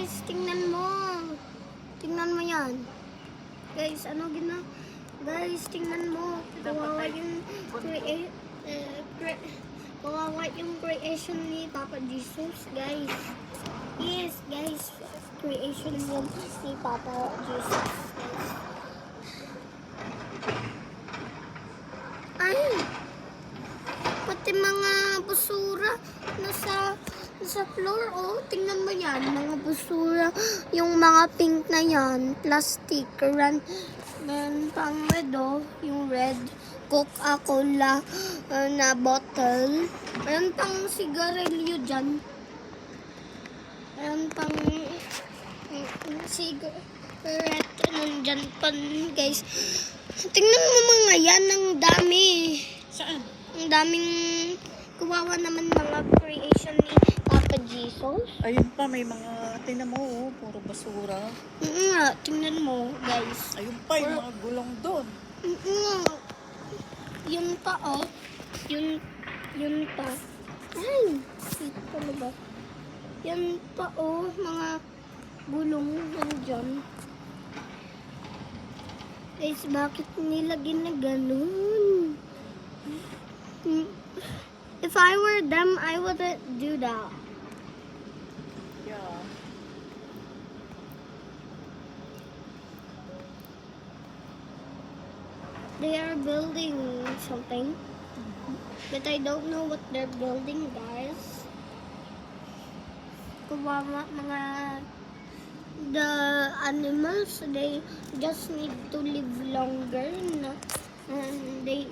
Guys, tingnan mo. Tingnan mo yan. Guys, Guys, tingnan mo. Kawawa yung kawawa yung creation ni Papa Jesus, guys. Yes, guys. Creation yun ni Papa Jesus. Ay! Pati mga basura sa floor, oh. Tingnan mo yan, mga basura. Yung mga pink na yan, plastic. Meron pang red, oh. Yung red Coca-Cola na bottle. Meron pang sigarilyo dyan. Meron pang cigarette. Nandyan pa, guys. Tingnan mo mga yan, ang dami. Saan? Ang daming kawawa naman mga creation ni Papa Jesus. Ayun pa, may mga, tingnan mo, oh, puro basura. Nga, tingnan mo, guys. Ayun pa, yung mga gulong doon. Nga. Yun pa, oh. Yun pa. Ay, ito pala ba? Yan pa, oh, mga gulong nandyan. Guys, bakit nila ginaganon? If I were them, I wouldn't do that. Yeah. They are building something, but I don't know what they're building, guys. Kawawa mga the animals, they just need to live longer, and they